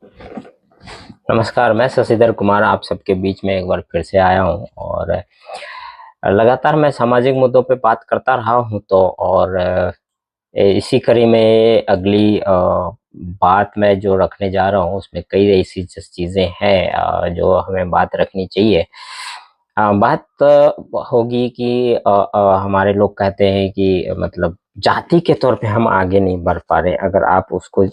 नमस्कार, मैं शशिधर कुमार आप सबके बीच में एक बार फिर से आया हूँ और लगातार मैं सामाजिक मुद्दों पे बात करता रहा हूँ तो और इसी कड़ी में अगली बात मैं जो रखने जा रहा हूँ उसमें कई ऐसी चीज़ें हैं जो हमें बात रखनी चाहिए। बात होगी कि हमारे लोग कहते हैं कि मतलब जाति के तौर पे हम आगे नहीं बढ़ पा रहे। अगर आप उसको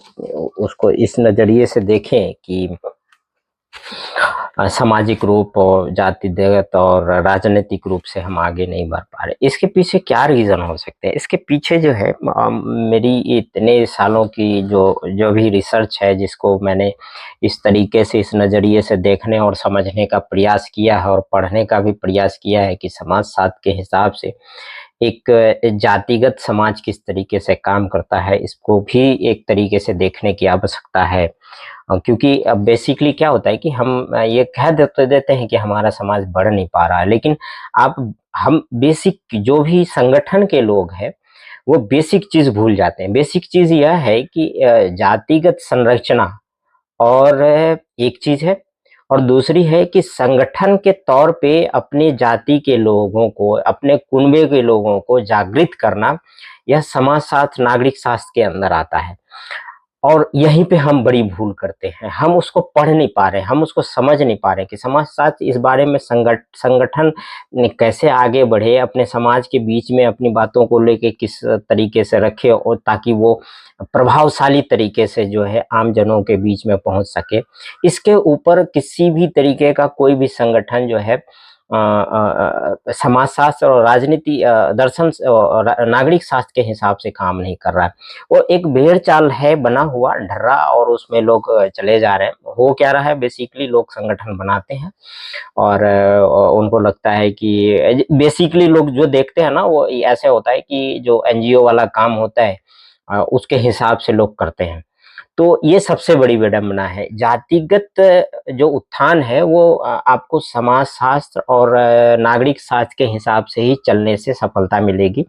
उसको इस नज़रिए से देखें कि सामाजिक रूप और जातिगत और राजनीतिक रूप से हम आगे नहीं बढ़ पा रहे, इसके पीछे क्या रीजन हो सकते हैं? इसके पीछे जो है मेरी इतने सालों की जो जो भी रिसर्च है, जिसको मैंने इस तरीके से इस नज़रिए से देखने और समझने का प्रयास किया है और पढ़ने का भी प्रयास किया है कि समाजशास्त्र के हिसाब से एक जातिगत समाज किस तरीके से काम करता है, इसको भी एक तरीके से देखने की आवश्यकता है। क्योंकि बेसिकली क्या होता है कि हम ये कह देते हैं कि हमारा समाज बढ़ नहीं पा रहा है, लेकिन आप हम बेसिक जो भी संगठन के लोग हैं वो बेसिक चीज भूल जाते हैं। बेसिक चीज यह है कि जातिगत संरचना और एक चीज है, और दूसरी है कि संगठन के तौर पे अपनी जाति के लोगों को, अपने कुनबे के लोगों को जागृत करना, यह समाजशास्त्र नागरिक शास्त्र के अंदर आता है। और यहीं पे हम बड़ी भूल करते हैं, हम उसको पढ़ नहीं पा रहे, हम उसको समझ नहीं पा रहे कि समाजशास्त्र इस बारे में संगठन कैसे आगे बढ़े, अपने समाज के बीच में अपनी बातों को लेके किस तरीके से रखे और ताकि वो प्रभावशाली तरीके से जो है आम जनों के बीच में पहुंच सके। इसके ऊपर किसी भी तरीके का कोई भी संगठन जो है समाजशास्त्र और राजनीति दर्शन नागरिक शास्त्र के हिसाब से काम नहीं कर रहा है। वो एक भेड़ चाल है बना हुआ ढर्रा, और उसमें लोग चले जा रहे हैं। हो क्या रहा है, बेसिकली लोग संगठन बनाते हैं और उनको लगता है कि बेसिकली लोग जो देखते हैं ना, वो ऐसे होता है कि जो एनजीओ वाला काम होता है उसके हिसाब से लोग करते हैं। तो ये सबसे बड़ी विडंबना है। जातिगत जो उत्थान है वो आपको समाजशास्त्र और नागरिक शास्त्र के हिसाब से ही चलने से सफलता मिलेगी।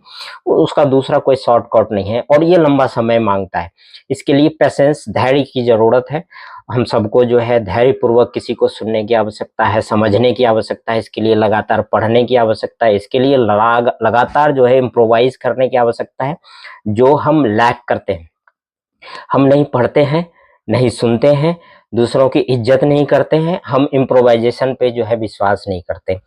उसका दूसरा कोई शॉर्टकट नहीं है और ये लंबा समय मांगता है। इसके लिए पेशेंस, धैर्य की ज़रूरत है। हम सबको जो है धैर्यपूर्वक किसी को सुनने की आवश्यकता है, समझने की आवश्यकता है, इसके लिए लगातार पढ़ने की आवश्यकता है, इसके लिए लगातार जो है इम्प्रोवाइज़ करने की आवश्यकता है, जो हम लैक करते हैं। हम नहीं पढ़ते हैं, नहीं सुनते हैं, दूसरों की इज्जत नहीं करते हैं, हम इम्प्रोवाइजेशन पे जो है विश्वास नहीं करते।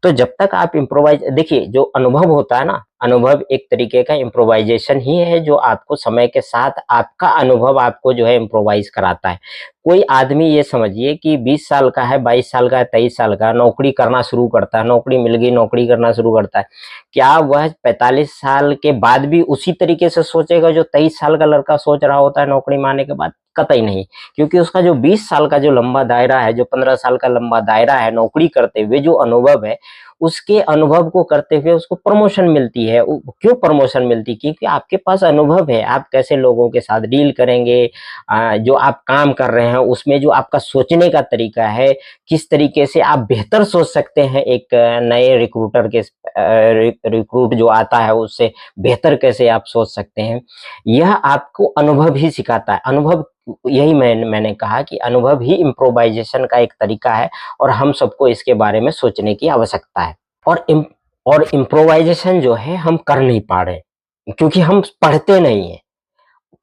तो जब तक आप इम्प्रोवाइज देखिए, जो अनुभव होता है ना, अनुभव एक तरीके का इम्प्रोवाइजेशन ही है, जो आपको समय के साथ आपका अनुभव आपको जो है इम्प्रोवाइज कराता है। कोई आदमी ये समझिए कि 20 साल का है, 22 साल का है, 23 साल का, नौकरी करना शुरू करता है, नौकरी मिल गई, नौकरी करना शुरू करता है। क्या वह 45 साल के बाद भी उसी तरीके से सोचेगा जो 23 साल का लड़का सोच रहा होता है नौकरी में आने के बाद? कतई नहीं। क्योंकि उसका जो 20 साल का जो लंबा दायरा है, जो 15 साल का लंबा दायरा है नौकरी करते हुए, जो अनुभव है, उसके अनुभव को करते हुए उसको प्रमोशन मिलती है। क्यों प्रमोशन मिलती? क्योंकि आपके पास अनुभव है, आप कैसे लोगों के साथ डील करेंगे, जो आप काम कर रहे हैं उसमें जो आपका सोचने का तरीका है, किस तरीके से आप बेहतर सोच सकते हैं, एक नए रिक्रूटर के रिक्रूट जो आता है उससे बेहतर कैसे आप सोच सकते हैं, यह आपको अनुभव ही सिखाता है। अनुभव, यही मैंने कहा कि अनुभव ही इम्प्रोवाइजेशन का एक तरीका है और हम सबको इसके बारे में सोचने की आवश्यकता है। और इम्प्रोवाइजेशन जो है हम कर नहीं पा रहे, क्योंकि हम पढ़ते नहीं हैं।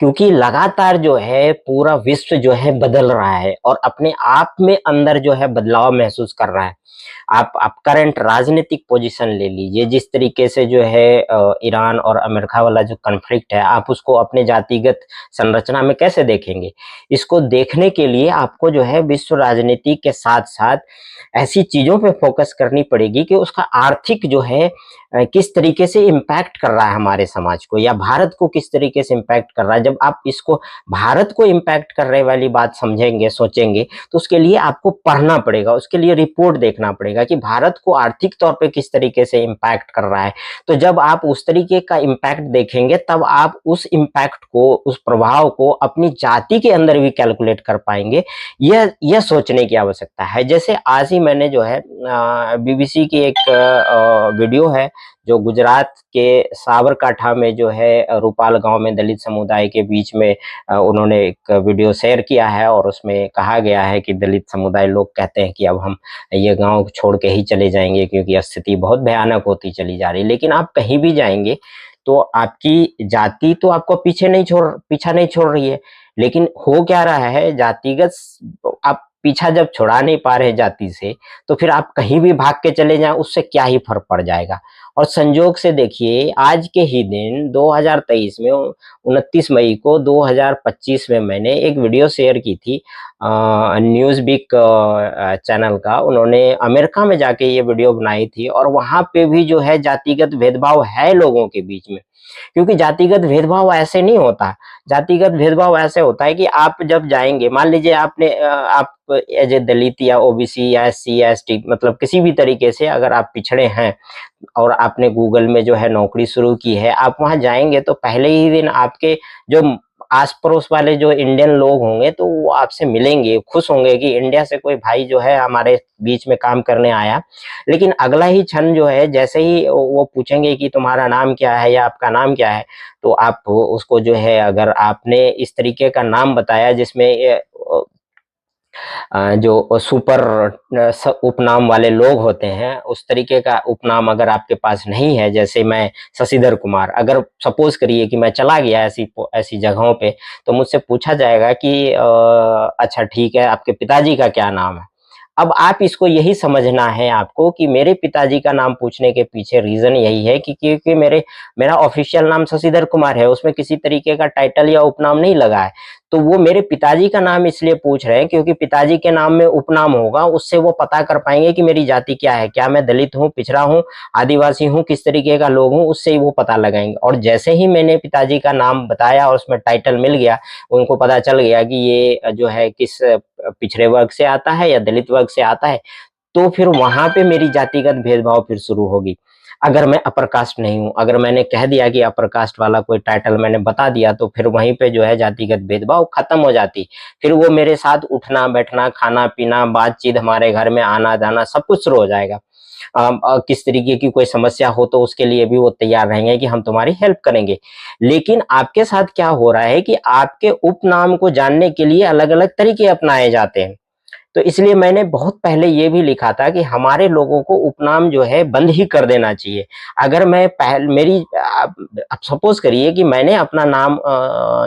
क्योंकि लगातार जो है पूरा विश्व जो है बदल रहा है और अपने आप में अंदर जो है बदलाव महसूस कर रहा है। आप करंट राजनीतिक पोजीशन ले लीजिए, जिस तरीके से जो है ईरान और अमेरिका वाला जो कॉन्फ्लिक्ट है, आप उसको अपने जातिगत संरचना में कैसे देखेंगे? इसको देखने के लिए आपको जो है विश्व राजनीति के साथ साथ ऐसी चीजों पे फोकस करनी पड़ेगी कि उसका आर्थिक जो है किस तरीके से इम्पैक्ट कर रहा है हमारे समाज को, या भारत को किस तरीके से इम्पैक्ट कर रहा है। जब आप इसको भारत को इम्पैक्ट कर रहे वाली बात समझेंगे, सोचेंगे, तो उसके लिए आपको पढ़ना पड़ेगा, उसके लिए रिपोर्ट देखना पड़ेगा कि भारत को आर्थिक तौर पे किस तरीके से इम्पैक्ट कर रहा है। तो जब आप उस तरीके का इम्पैक्ट देखेंगे, तब आप उस इम्पैक्ट को, उस प्रभाव को अपनी जाति के अंदर भी कैलकुलेट कर पाएंगे। यह सोचने की आवश्यकता है। जैसे आज ही मैंने जो है बीबीसी की एक वीडियो है जो गुजरात के साबरकांठा में जो है रूपाल गांव में दलित समुदाय के बीच में उन्होंने एक वीडियो शेयर किया है और उसमें कहा गया है कि दलित समुदाय लोग कहते हैं कि अब हम ये गांव छोड़ के ही चले जाएंगे क्योंकि स्थिति बहुत भयानक होती चली जा रही है। लेकिन आप कहीं भी जाएंगे तो आपकी जाति तो आपको पीछा नहीं छोड़ रही है, लेकिन हो क्या रहा है, जातिगत आप पीछा जब छुड़ा नहीं पा रहे जाति से, तो फिर आप कहीं भी भाग के चले जाएं उससे क्या ही फर्क पड़ जाएगा। और संजोग से देखिए आज के ही दिन 2023 में 29 मई को 2025 में मैंने एक वीडियो शेयर की थी न्यूज़ वीक चैनल का। उन्होंने अमेरिका में जाके ये वीडियो बनाई थी और वहां पे भी जो है जातिगत भेदभाव है लोगों के बीच में। क्योंकि जातिगत भेदभाव ऐसे नहीं होता, जातिगत भेदभाव ऐसे होता है कि आप जब जाएंगे, मान लीजिए आप एज ए दलित या ओबीसी या एससी या एसटी मतलब किसी भी तरीके से अगर आप पिछड़े हैं और आपने गूगल में जो है नौकरी शुरू की है, आप वहां जाएंगे तो पहले ही दिन आपके जो आस पड़ोस वाले जो इंडियन लोग होंगे तो वो आपसे मिलेंगे, खुश होंगे कि इंडिया से कोई भाई जो है हमारे बीच में काम करने आया। लेकिन अगला ही क्षण जो है जैसे ही वो पूछेंगे कि तुम्हारा नाम क्या है या आपका नाम क्या है, तो आप उसको जो है अगर आपने इस तरीके का नाम बताया जिसमें जो सुपर उपनाम वाले लोग होते हैं उस तरीके का उपनाम अगर आपके पास नहीं है, जैसे मैं शशिधर कुमार, अगर सपोज करिए कि मैं चला गया ऐसी जगहों पे तो मुझसे पूछा जाएगा कि अच्छा ठीक है आपके पिताजी का क्या नाम है। अब आप इसको यही समझना है आपको कि मेरे पिताजी का नाम पूछने के पीछे रीजन यही है कि क्योंकि मेरा ऑफिशियल नाम शशिधर कुमार है, उसमें किसी तरीके का टाइटल या उपनाम नहीं लगा है। तो वो मेरे पिताजी का नाम इसलिए पूछ रहे हैं क्योंकि पिताजी के नाम में उपनाम होगा, उससे वो पता कर पाएंगे कि मेरी जाति क्या है, क्या मैं दलित हूँ, पिछड़ा हूँ, आदिवासी हूँ, किस तरीके का लोग हूँ, उससे ही वो पता लगाएंगे। और जैसे ही मैंने पिताजी का नाम बताया और उसमें टाइटल मिल गया, उनको पता चल गया कि ये जो है किस पिछड़े वर्ग से आता है या दलित वर्ग से आता है, तो फिर वहां पे मेरी जातिगत भेदभाव फिर शुरू होगी। अगर मैं अपर कास्ट नहीं हूं, अगर मैंने कह दिया कि अपर कास्ट वाला कोई टाइटल मैंने बता दिया, तो फिर वहीं पे जो है जातिगत भेदभाव खत्म हो जाती। फिर वो मेरे साथ उठना बैठना, खाना पीना, बातचीत, हमारे घर में आना जाना सब कुछ शुरू हो जाएगा। किस तरीके की कोई समस्या हो तो उसके लिए भी वो तैयार रहेंगे कि हम तुम्हारी हेल्प करेंगे। लेकिन आपके साथ क्या हो रहा है कि आपके उपनाम को जानने के लिए अलग अलग तरीके अपनाए जाते हैं। तो इसलिए मैंने बहुत पहले ये भी लिखा था कि हमारे लोगों को उपनाम जो है बंद ही कर देना चाहिए। अगर मैं आप सपोज करिए कि मैंने अपना नाम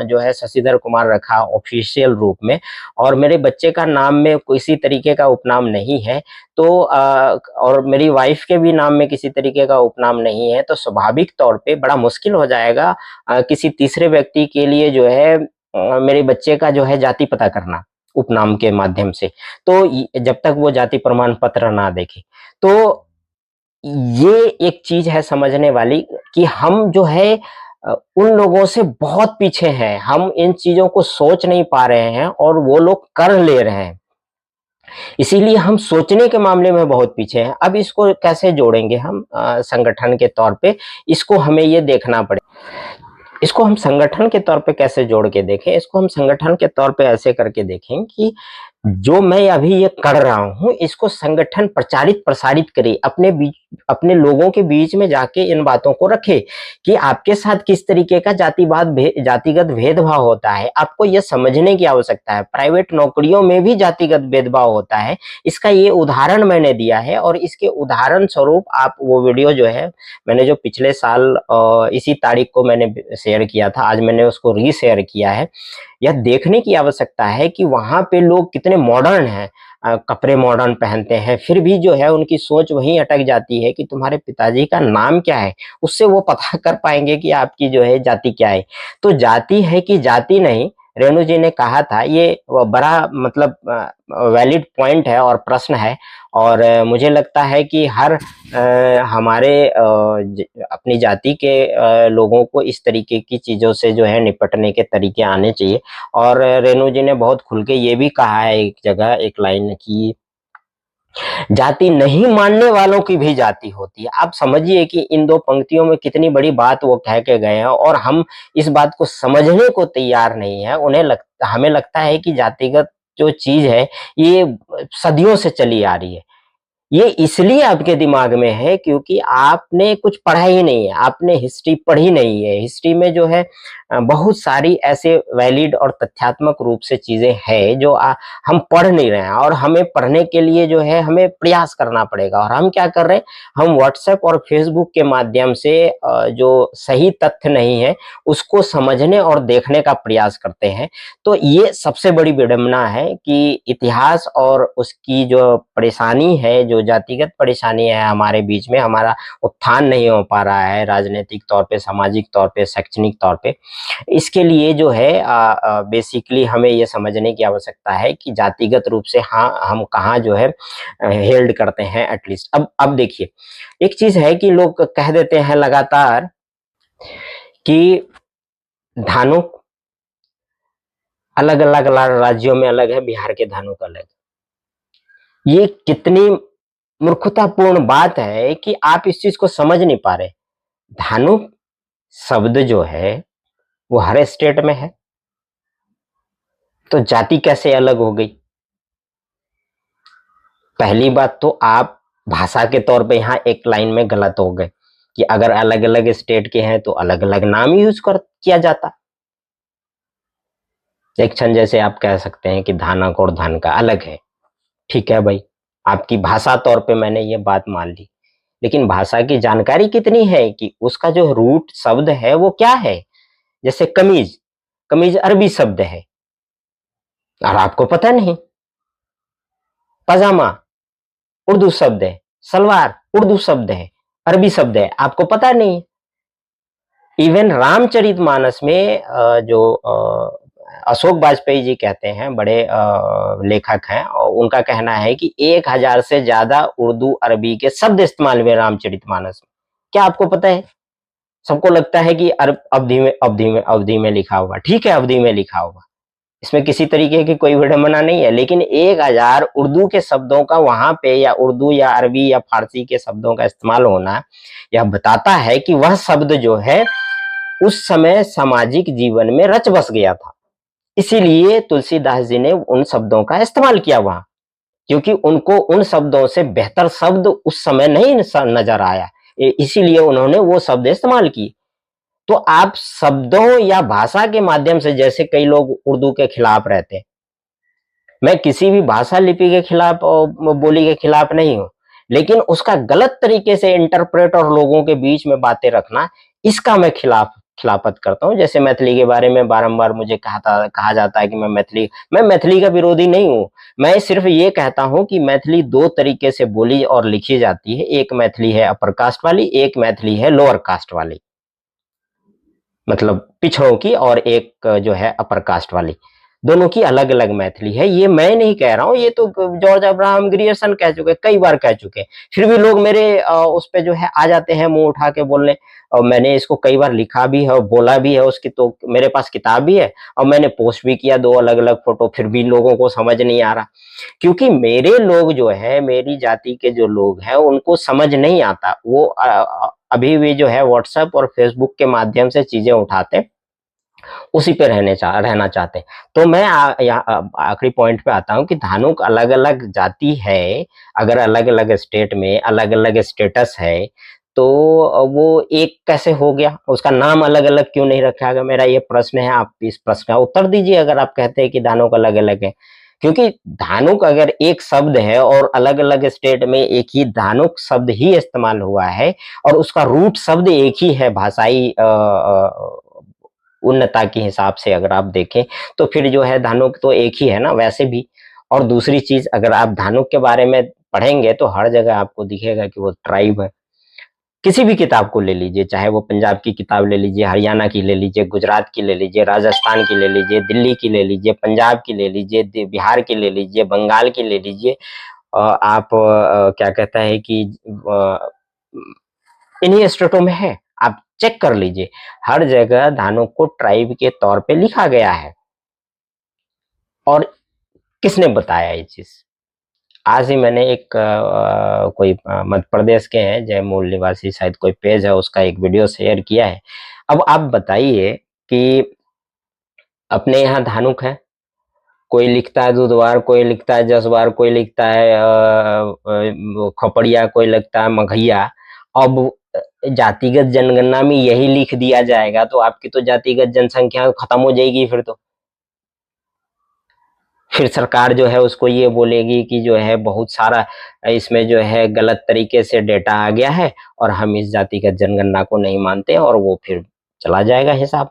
जो है शशिधर कुमार रखा ऑफिशियल रूप में और मेरे बच्चे का नाम में किसी तरीके का उपनाम नहीं है, तो और मेरी वाइफ के भी नाम में किसी तरीके का उपनाम नहीं है, तो स्वाभाविक तौर पे बड़ा मुश्किल हो जाएगा किसी तीसरे व्यक्ति के लिए जो है मेरे बच्चे का जो है जाति पता करना उपनाम के माध्यम से। तो जब तक वो जाति प्रमाण पत्र ना देखे, तो ये एक चीज है समझने वाली कि हम जो है उन लोगों से बहुत पीछे हैं, हम इन चीजों को सोच नहीं पा रहे हैं और वो लोग कर ले रहे हैं, इसीलिए हम सोचने के मामले में बहुत पीछे हैं। अब इसको कैसे जोड़ेंगे हम संगठन के तौर पे, इसको हमें ये देखना पड़ेगा। इसको हम संगठन के तौर पे कैसे जोड़ के देखें, इसको हम संगठन के तौर पे ऐसे करके देखें कि जो मैं अभी ये कर रहा हूँ इसको संगठन प्रचारित प्रसारित करे, अपने लोगों के बीच में जाके इन बातों को रखे कि आपके साथ किस तरीके का जातिगत भेदभाव होता है। आपको यह समझने की आवश्यकता है, प्राइवेट नौकरियों में भी जातिगत भेदभाव होता है। इसका ये उदाहरण मैंने दिया है और इसके उदाहरण स्वरूप आप वो वीडियो जो है मैंने जो पिछले साल इसी तारीख को मैंने शेयर किया था, आज मैंने उसको रीशेयर किया है। यह देखने की आवश्यकता है कि वहां पे लोग कितने मॉडर्न हैं, कपड़े मॉडर्न पहनते हैं, फिर भी जो है उनकी सोच वहीं अटक जाती है कि तुम्हारे पिताजी का नाम क्या है, उससे वो पता कर पाएंगे कि आपकी जो है जाति क्या है। तो जाति है कि जाति नहीं, रेणु जी ने कहा था, ये बड़ा मतलब वैलिड पॉइंट है और प्रश्न है। और मुझे लगता है कि हर हमारे अपनी जाति के लोगों को इस तरीके की चीजों से जो है निपटने के तरीके आने चाहिए। और रेणु जी ने बहुत खुल के ये भी कहा है एक जगह एक लाइन की, जाति नहीं मानने वालों की भी जाति होती है। आप समझिए कि इन दो पंक्तियों में कितनी बड़ी बात वो कह के गए हैं और हम इस बात को समझने को तैयार नहीं है। हमें लगता है कि जातिगत जो चीज है ये सदियों से चली आ रही है, ये इसलिए आपके दिमाग में है क्योंकि आपने कुछ पढ़ा ही नहीं है, आपने हिस्ट्री पढ़ी नहीं है। हिस्ट्री में जो है बहुत सारी ऐसे वैलिड और तथ्यात्मक रूप से चीजें हैं जो हम पढ़ नहीं रहे हैं, और हमें पढ़ने के लिए जो है हमें प्रयास करना पड़ेगा। और हम क्या कर रहे हैं, हम व्हाट्सएप और फेसबुक के माध्यम से जो सही तथ्य नहीं है उसको समझने और देखने का प्रयास करते हैं। तो ये सबसे बड़ी विडंबना है कि इतिहास और उसकी जो परेशानी है, जो जातिगत परेशानी है हमारे बीच में, हमारा उत्थान नहीं हो पा रहा है राजनीतिक तौर पे, सामाजिक तौर पे, शैक्षणिक तौर पे। इसके लिए जो है बेसिकली हमें ये समझने की आवश्यकता है कि जातिगत रूप से हाँ हम कहाँ जो है हेल्ड करते हैं एटलीस्ट। अब देखिए, एक चीज है कि लोग कह देते हैं लगातार कि धानुक अलग अलग राज्यों में अलग है, बिहार के धानुक अलग। ये कितनी मूर्खतापूर्ण बात है कि आप इस चीज को समझ नहीं पा रहे। धानुक शब्द जो है वो हर स्टेट में है, तो जाति कैसे अलग हो गई? पहली बात तो आप भाषा के तौर पे यहाँ एक लाइन में गलत हो गए कि अगर अलग अलग स्टेट के हैं तो अलग अलग नाम यूज किया जाता। एक क्षण जैसे आप कह सकते हैं कि धानक और धान का अलग है, ठीक है भाई, आपकी भाषा तौर पे मैंने ये बात मान ली, लेकिन भाषा की जानकारी कितनी है कि उसका जो रूट शब्द है वो क्या है? जैसे कमीज, कमीज अरबी शब्द है और आपको पता नहीं। पजामा उर्दू शब्द है, सलवार उर्दू शब्द है, अरबी शब्द है, आपको पता नहीं। इवन रामचरितमानस में जो अशोक वाजपेयी जी कहते हैं, बड़े लेखक हैं, और उनका कहना है कि 1000 से ज्यादा उर्दू अरबी के शब्द इस्तेमाल हुए रामचरितमानस में। क्या आपको पता है? सबको लगता है कि अवधि में लिखा होगा, ठीक है, अवधि में लिखा होगा, इसमें किसी तरीके की कोई विडंबना नहीं है, लेकिन 1000 उर्दू के शब्दों का वहां पे, या उर्दू या अरबी या फारसी के शब्दों का इस्तेमाल होना यह बताता है कि वह शब्द जो है उस समय सामाजिक जीवन में रच बस गया था। इसीलिए तुलसीदास जी ने उन शब्दों का इस्तेमाल किया वहां, क्योंकि उनको उन शब्दों से बेहतर शब्द उस समय नहीं नजर आया, इसीलिए उन्होंने वो शब्द इस्तेमाल किए। तो आप शब्दों या भाषा के माध्यम से, जैसे कई लोग उर्दू के खिलाफ रहते हैं, मैं किसी भी भाषा लिपि के खिलाफ और बोली के खिलाफ नहीं हूं, लेकिन उसका गलत तरीके से इंटरप्रेट और लोगों के बीच में बातें रखना, इसका मैं खिलाफत करता हूं। जैसे मैथिली के बारे में बारंबार मुझे कहा जाता है कि मैं मैथिली का विरोधी नहीं हूं। मैं सिर्फ ये कहता हूं कि मैथिली दो तरीके से बोली और लिखी जाती है, एक मैथिली है अपर कास्ट वाली, एक मैथिली है लोअर कास्ट वाली, मतलब पिछड़ों की, और एक जो है अपर कास्ट वाली। दोनों की अलग अलग मैथिली है। ये मैं नहीं कह रहा हूँ, ये तो जॉर्ज अब्राहम ग्रियर्सन कह चुके, कई बार कह चुके। फिर भी लोग मेरे उस पे जो है आ जाते हैं मुंह उठा के बोलने, और मैंने इसको कई बार लिखा भी है और बोला भी है, उसकी तो मेरे पास किताब भी है, और मैंने पोस्ट भी किया 2 अलग अलग फोटो, फिर भी लोगों को समझ नहीं आ रहा। क्योंकि मेरे लोग जो है, मेरी जाति के जो लोग हैं, उनको समझ नहीं आता। वो अभी भी जो है व्हाट्सएप और फेसबुक के माध्यम से चीजें उठाते, उसी पे रहना चाहते हैं। तो मैं आखिरी पॉइंट पे आता हूँ कि धानुक अलग अलग जाति है, अगर अलग अलग स्टेट में अलग अलग स्टेटस है, तो वो एक कैसे हो गया? उसका नाम अलग अलग क्यों नहीं रखा गया? मेरा ये प्रश्न है, आप इस प्रश्न का उत्तर दीजिए अगर आप कहते हैं कि धानुक अलग अलग है। क्योंकि धानुक अगर एक शब्द है और अलग अलग स्टेट में एक ही धानुक शब्द ही इस्तेमाल हुआ है, और उसका रूट शब्द एक ही है भाषाई उन्नता के हिसाब से अगर आप देखें, तो फिर जो है धानुक तो एक ही है ना वैसे भी। और दूसरी चीज, अगर आप धानुक के बारे में पढ़ेंगे तो हर जगह आपको दिखेगा कि वो ट्राइब है। किसी भी किताब को ले लीजिए, चाहे वो पंजाब की किताब ले लीजिए, हरियाणा की ले लीजिए, गुजरात की ले लीजिए, राजस्थान की ले लीजिए, दिल्ली की ले लीजिए, पंजाब की ले लीजिए, बिहार की ले लीजिए, बंगाल की ले लीजिए, आप क्या कहता है कि इन्हीं स्टेटों में है, आप चेक कर लीजिए, हर जगह धानुक को ट्राइब के तौर पे लिखा गया है। और किसने बताया ये चीज? आज ही मैंने एक कोई मध्य प्रदेश के हैं, जय मूल निवासी शायद कोई पेज है, उसका एक वीडियो शेयर किया है। अब आप बताइए कि अपने यहाँ धानुक है, कोई लिखता है दूधवार, कोई लिखता है जसवार, कोई लिखता है खपड़िया, कोई लिखता है मघैया। अब जातिगत जनगणना में यही लिख दिया जाएगा तो आपकी तो जातिगत जनसंख्या खत्म हो जाएगी। फिर सरकार जो है उसको ये बोलेगी कि जो है बहुत सारा इसमें जो है गलत तरीके से डेटा आ गया है और हम इस जातिगत जनगणना को नहीं मानते, और वो फिर चला जाएगा हिसाब।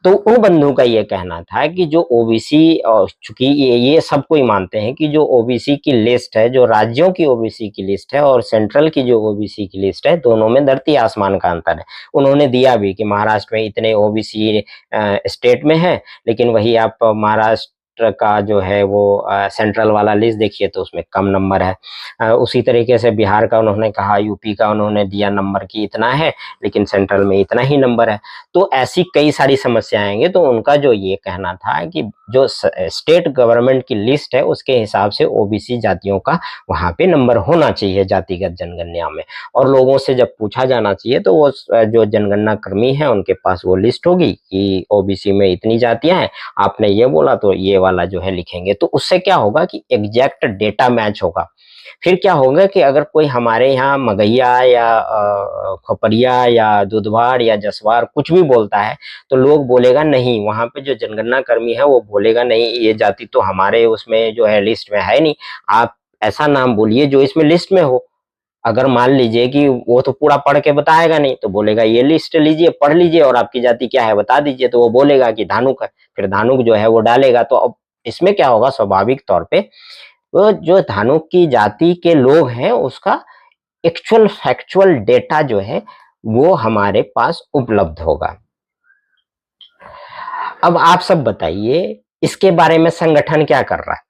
तो उन बंधुओं का ये कहना था कि जो ओबीसी, चूंकि ये सब कोई मानते हैं कि जो ओबीसी की लिस्ट है, जो राज्यों की ओबीसी की लिस्ट है और सेंट्रल की जो ओबीसी की लिस्ट है, दोनों में धरती आसमान का अंतर है। उन्होंने दिया भी कि महाराष्ट्र में इतने ओबीसी स्टेट में है, लेकिन वही आप महाराष्ट्र का जो है वो सेंट्रल वाला लिस्ट देखिए तो उसमें कम नंबर है। उसी तरीके से बिहार का उन्होंने कहा, यूपी का उन्होंने दिया नंबर की इतना है, लेकिन सेंट्रल में इतना ही नंबर है। तो ऐसी कई सारी समस्याएं आएंगे। तो उनका जो ये कहना था कि जो स्टेट गवर्नमेंट की लिस्ट है उसके हिसाब से ओबीसी जातियों का वहां पे नंबर होना चाहिए जातिगत जनगणना में, और लोगों से जब पूछा जाना चाहिए तो वो जो जनगणना कर्मी है उनके पास वो लिस्ट होगी कि ओबीसी में इतनी जातियां हैं, आपने ये बोला तो ये वाला जो है लिखेंगे। तो उससे क्या होगा कि एग्जैक्ट डेटा मैच होगा। फिर क्या होगा कि अगर कोई हमारे यहाँ मगैया या खपरिया या दुधवार या जसवार कुछ भी बोलता है तो लोग बोलेगा नहीं, वहां पे जो जनगणना कर्मी है वो बोलेगा नहीं ये जाति तो हमारे उसमें जो है लिस्ट में है नहीं, आप ऐसा नाम बोलिए जो इसमें लिस्ट में हो। अगर मान लीजिए कि वो तो पूरा पढ़ के बताएगा नहीं, तो बोलेगा ये लिस्ट लीजिए, पढ़ लीजिए और आपकी जाति क्या है बता दीजिए, तो वो बोलेगा कि धानुक है, फिर धानुक जो है वो डालेगा। तो अब इसमें क्या होगा, स्वाभाविक तौर पे वो जो धानुक की जाति के लोग हैं उसका एक्चुअल फैक्चुअल डेटा जो है वो हमारे पास उपलब्ध होगा। अब आप सब बताइए इसके बारे में संगठन क्या कर रहा है?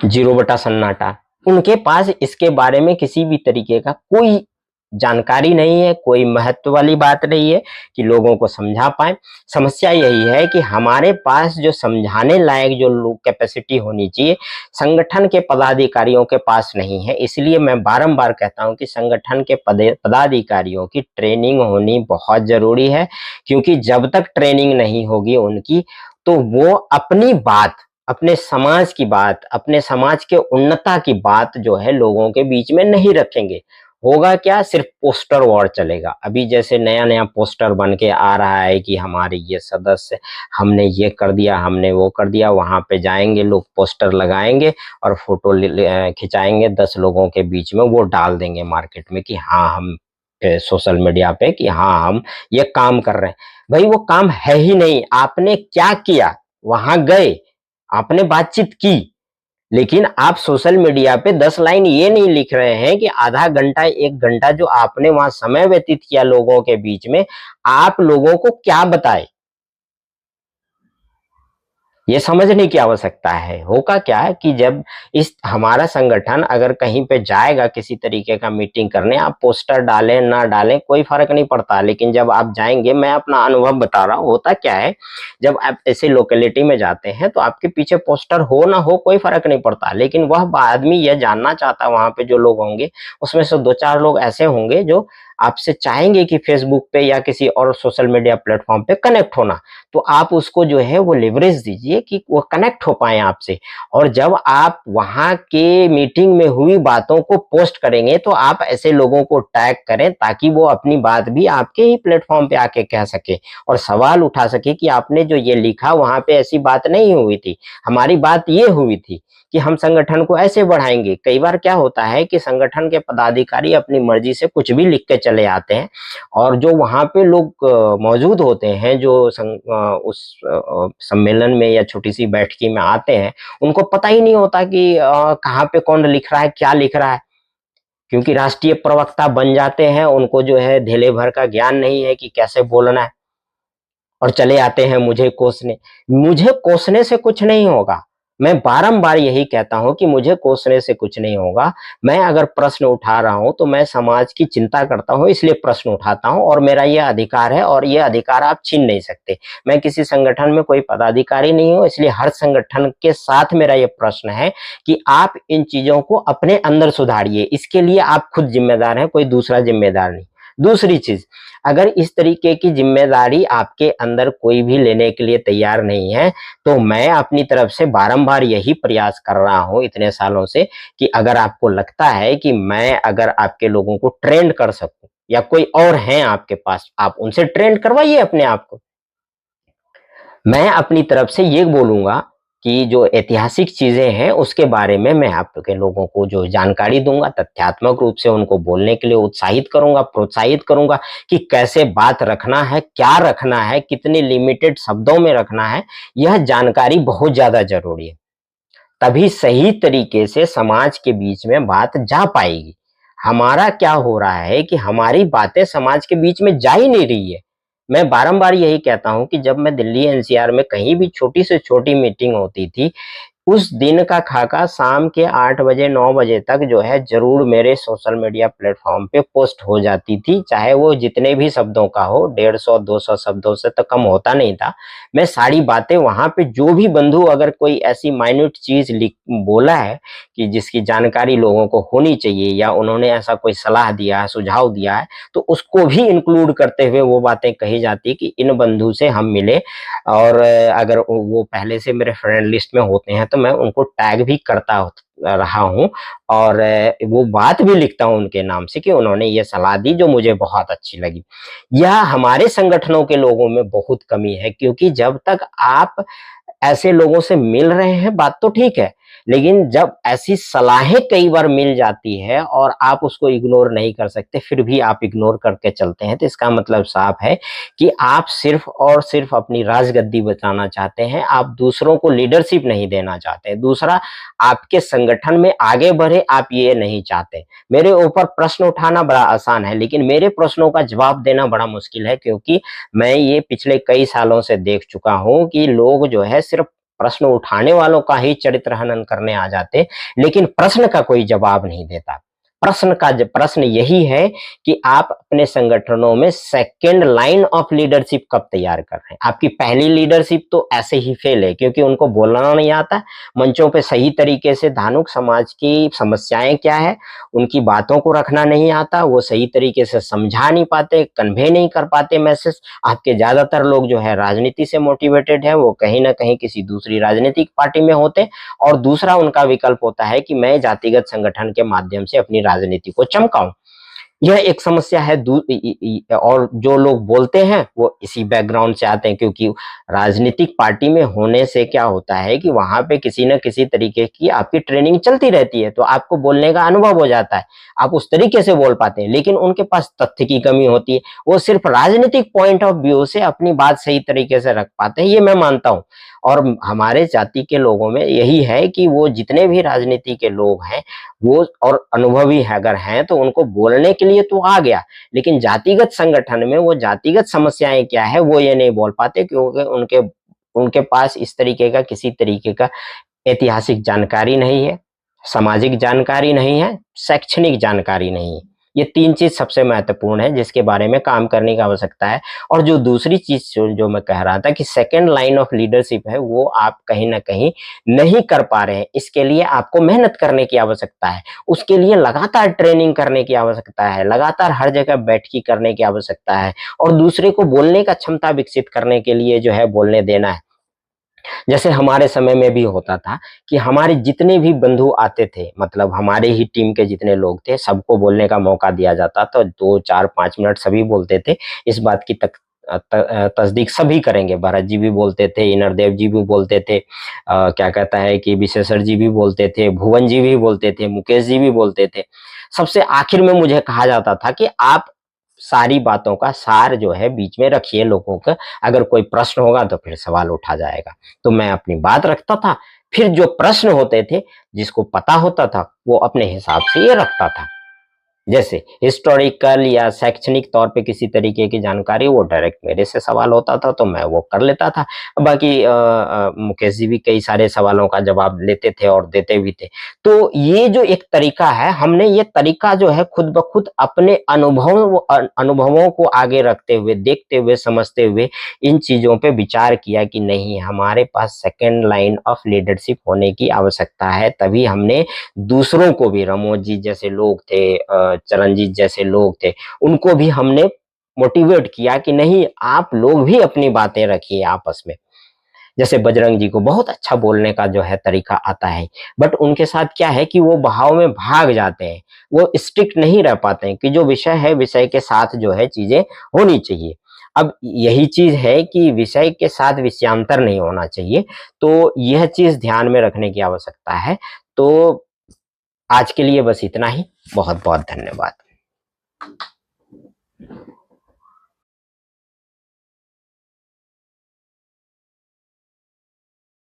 0 सन्नाटा। उनके पास इसके बारे में किसी भी तरीके का कोई जानकारी नहीं है, कोई महत्व वाली बात नहीं है कि लोगों को समझा पाए। समस्या यही है कि हमारे पास जो समझाने लायक जो लोग कैपेसिटी होनी चाहिए संगठन के पदाधिकारियों के पास नहीं है। इसलिए मैं बारंबार कहता हूं कि संगठन के पदाधिकारियों की ट्रेनिंग होनी बहुत जरूरी है, क्योंकि जब तक ट्रेनिंग नहीं होगी उनकी तो वो अपनी बात, अपने समाज की बात, अपने समाज के उन्नता की बात जो है लोगों के बीच में नहीं रखेंगे। होगा क्या, सिर्फ पोस्टर वॉर चलेगा। अभी जैसे नया नया पोस्टर बन के आ रहा है कि हमारे ये सदस्य, हमने ये कर दिया, हमने वो कर दिया, वहां पे जाएंगे लोग पोस्टर लगाएंगे और फोटो खिंचाएंगे 10 लोगों के बीच में, वो डाल देंगे मार्केट में कि हाँ हम सोशल मीडिया पे कि हाँ हम ये काम कर रहे हैं। भाई वो काम है ही नहीं। आपने क्या किया, वहां गए, आपने बातचीत की, लेकिन आप सोशल मीडिया पे 10 लाइन ये नहीं लिख रहे हैं कि आधा घंटा 1 घंटा जो आपने वहां समय व्यतीत किया लोगों के बीच में, आप लोगों को क्या बताए, ये समझने की आवश्यकता है। होगा क्या है कि जब इस हमारा संगठन अगर कहीं पे जाएगा किसी तरीके का मीटिंग करने, आप पोस्टर डालें ना डालें कोई फर्क नहीं पड़ता, लेकिन जब आप जाएंगे, मैं अपना अनुभव बता रहा हूँ, होता क्या है जब आप ऐसे लोकेलिटी में जाते हैं तो आपके पीछे पोस्टर हो ना हो कोई फर्क नहीं पड़ता, लेकिन वह आदमी यह जानना चाहता है, वहां पे जो लोग होंगे उसमें से 2-4 लोग ऐसे होंगे जो आपसे चाहेंगे कि फेसबुक पे या किसी और सोशल मीडिया प्लेटफॉर्म पे कनेक्ट होना। तो आप उसको जो है वो लेवरेज दीजिए कि वो कनेक्ट हो पाए आपसे, और जब आप वहां के मीटिंग में हुई बातों को पोस्ट करेंगे तो आप ऐसे लोगों को टैग करें ताकि वो अपनी बात भी आपके ही प्लेटफॉर्म पे आके कह सके और सवाल उठा सके कि आपने जो ये लिखा वहां पे ऐसी बात नहीं हुई थी, हमारी बात ये हुई थी कि हम संगठन को ऐसे बढ़ाएंगे। कई बार क्या होता है कि संगठन के पदाधिकारी अपनी मर्जी से कुछ भी लिख के चले आते हैं, और जो वहां पे लोग मौजूद होते हैं, जो उस सम्मेलन में या छोटी सी बैठकी में आते हैं, उनको पता ही नहीं होता कि कहाँ पे कौन लिख रहा है, क्या लिख रहा है, क्योंकि राष्ट्रीय प्रवक्ता बन जाते हैं, उनको जो है धेले भर का ज्ञान नहीं है कि कैसे बोलना है, और चले आते हैं मुझे कोसने। मुझे कोसने से कुछ नहीं होगा, मैं बारंबार यही कहता हूं कि मुझे कोसने से कुछ नहीं होगा। मैं अगर प्रश्न उठा रहा हूं तो मैं समाज की चिंता करता हूं, इसलिए प्रश्न उठाता हूं, और मेरा यह अधिकार है और यह अधिकार आप छीन नहीं सकते। मैं किसी संगठन में कोई पदाधिकारी नहीं हूं, इसलिए हर संगठन के साथ मेरा यह प्रश्न है कि आप इन चीजों को अपने अंदर सुधारिए। इसके लिए आप खुद जिम्मेदार हैं, कोई दूसरा जिम्मेदार नहीं। दूसरी चीज, अगर इस तरीके की जिम्मेदारी आपके अंदर कोई भी लेने के लिए तैयार नहीं है, तो मैं अपनी तरफ से बारंबार यही प्रयास कर रहा हूं इतने सालों से कि अगर आपको लगता है कि मैं अगर आपके लोगों को ट्रेंड कर सकूं या कोई और हैं आपके पास, आप उनसे ट्रेंड करवाइए अपने आप को। मैं अपनी तरफ से ये बोलूंगा कि जो ऐतिहासिक चीजें हैं उसके बारे में मैं आपके लोगों को जो जानकारी दूंगा, तथ्यात्मक रूप से उनको बोलने के लिए उत्साहित करूंगा, प्रोत्साहित करूंगा कि कैसे बात रखना है, क्या रखना है, कितने लिमिटेड शब्दों में रखना है। यह जानकारी बहुत ज्यादा जरूरी है, तभी सही तरीके से समाज के बीच में बात जा पाएगी। हमारा क्या हो रहा है कि हमारी बातें समाज के बीच में जा ही नहीं रही है। मैं बारंबार यही कहता हूं कि जब मैं दिल्ली एनसीआर में कहीं भी छोटी से छोटी मीटिंग होती थी, उस दिन का खाका शाम के 8 बजे 9 बजे तक जो है जरूर मेरे सोशल मीडिया प्लेटफॉर्म पे पोस्ट हो जाती थी, चाहे वो जितने भी शब्दों का हो, 150-200 शब्दों से तो कम होता नहीं था। मैं सारी बातें वहां पे जो भी बंधु अगर कोई ऐसी माइन्यूट चीज लिख बोला है कि जिसकी जानकारी लोगों को होनी चाहिए या उन्होंने ऐसा कोई सलाह दिया है, सुझाव दिया है, तो उसको भी इंक्लूड करते हुए वो बातें कही जाती कि इन बंधु से हम मिले, और अगर वो पहले से मेरे फ्रेंड लिस्ट में होते हैं तो मैं उनको टैग भी करता रहा हूँ, और वो बात भी लिखता हूँ उनके नाम से कि उन्होंने ये सलाह दी जो मुझे बहुत अच्छी लगी। यह हमारे संगठनों के लोगों में बहुत कमी है, क्योंकि जब तक आप ऐसे लोगों से मिल रहे हैं बात तो ठीक है, लेकिन जब ऐसी सलाहें कई बार मिल जाती है और आप उसको इग्नोर नहीं कर सकते, फिर भी आप इग्नोर करके चलते हैं, तो इसका मतलब साफ है कि आप सिर्फ और सिर्फ अपनी राजगद्दी बचाना चाहते हैं, आप दूसरों को लीडरशिप नहीं देना चाहते, दूसरा आपके संगठन में आगे बढ़े आप ये नहीं चाहते। मेरे ऊपर प्रश्न उठाना बड़ा आसान है, लेकिन मेरे प्रश्नों का जवाब देना बड़ा मुश्किल है, क्योंकि मैं ये पिछले कई सालों से देख चुका हूं कि लोग जो है सिर्फ प्रश्न उठाने वालों का ही चरित्र हनन करने आ जाते, लेकिन प्रश्न का कोई जवाब नहीं देता। प्रश्न यही है कि आप अपने संगठनों में सेकेंड लाइन ऑफ लीडरशिप कब तैयार कर रहे हैं। आपकी पहली लीडरशिप तो ऐसे ही फेल है, क्योंकि उनको बोलना नहीं आता, मंचों पे सही तरीके से धानुक समाज की समस्याएं क्या है उनकी बातों को रखना नहीं आता, वो सही तरीके से समझा नहीं पाते, कन्वे नहीं कर पाते मैसेज। आपके ज्यादातर लोग जो है राजनीति से मोटिवेटेड है, वो कहीं ना कहीं किसी दूसरी राजनीतिक पार्टी में होते, और दूसरा उनका विकल्प होता है कि मैं जातिगत संगठन के माध्यम से अपनी राजनीति को चमकाऊं। यह एक समस्या है। और जो लोग बोलते हैं वो इसी बैकग्राउंड से आते हैं, क्योंकि राजनीतिक पार्टी में होने से क्या होता है कि वहां पे किसी न किसी तरीके की आपकी ट्रेनिंग चलती रहती है, तो आपको बोलने का अनुभव हो जाता है, आप उस तरीके से बोल पाते हैं। लेकिन उनके पास तथ्य की कमी होती है, वो सिर्फ राजनीतिक पॉइंट ऑफ व्यू से अपनी बात सही तरीके से रख पाते हैं, ये मैं मानता हूँ। और हमारे जाति के लोगों में यही है कि वो जितने भी राजनीति के लोग हैं वो और अनुभवी है अगर हैं तो उनको बोलने के लिए तो आ गया, लेकिन जातिगत संगठन में वो जातिगत समस्याएं क्या है वो ये नहीं बोल पाते, क्योंकि उनके उनके पास इस तरीके का किसी तरीके का ऐतिहासिक जानकारी नहीं है, सामाजिक जानकारी नहीं है, शैक्षणिक जानकारी नहीं है। ये तीन चीज सबसे महत्वपूर्ण है जिसके बारे में काम करने की आवश्यकता है। और जो दूसरी चीज जो मैं कह रहा था कि सेकेंड लाइन ऑफ लीडरशिप है, वो आप कहीं ना कहीं नहीं कर पा रहे हैं। इसके लिए आपको मेहनत करने की आवश्यकता है, उसके लिए लगातार ट्रेनिंग करने की आवश्यकता है, लगातार हर जगह बैठकी करने की आवश्यकता है, और दूसरे को बोलने का क्षमता विकसित करने के लिए जो है बोलने देना है। जैसे हमारे समय में भी होता था कि हमारे जितने भी बंधु आते थे, मतलब हमारे ही टीम के जितने लोग थे, सबको बोलने का मौका दिया जाता, तो 2 4 5 मिनट सभी बोलते थे। इस बात की तस्दीक सभी करेंगे, भरत जी भी बोलते थे, इनरदेव जी भी बोलते थे, क्या कहता है कि विशेषर जी भी बोलते थे, भुवन जी भी बोलते थे, मुकेश जी भी बोलते थे। सबसे आखिर में मुझे कहा जाता था कि आप सारी बातों का सार जो है बीच में रखिए लोगों का, अगर कोई प्रश्न होगा तो फिर सवाल उठा जाएगा। तो मैं अपनी बात रखता था, फिर जो प्रश्न होते थे जिसको पता होता था वो अपने हिसाब से ये रखता था। जैसे हिस्टोरिकल या शैक्षणिक तौर पे किसी तरीके की जानकारी, वो डायरेक्ट मेरे से सवाल होता था तो मैं वो कर लेता था। बाकी मुकेश जी भी कई सारे सवालों का जवाब लेते थे और देते भी थे। तो ये जो एक तरीका है, हमने ये तरीका जो है खुद ब खुद अपने अनुभवों को आगे रखते हुए, देखते हुए, समझते हुए इन चीजों पे विचार किया कि नहीं, हमारे पास सेकेंड लाइन ऑफ लीडरशिप होने की आवश्यकता है। तभी हमने दूसरों को भी, रमोज जी जैसे लोग थे, चरणजीत जैसे लोग थे, उनको भी हमने मोटिवेट किया कि नहीं, आप लोग भी अपनी बातें रखिए आपस में। जैसे बजरंग जी को बहुत अच्छा बोलने का जो है तरीका आता है, बट उनके साथ क्या है कि वो बहाव में भाग जाते हैं, वो स्ट्रिक्ट नहीं रह पाते हैं कि जो विषय है विषय के साथ जो है चीजें होनी चाहिए। अब यही चीज है कि विषय के साथ विषयांतर नहीं होना चाहिए, तो यह चीज ध्यान में रखने की आवश्यकता है। तो आज के लिए बस इतना ही। बहुत बहुत धन्यवाद।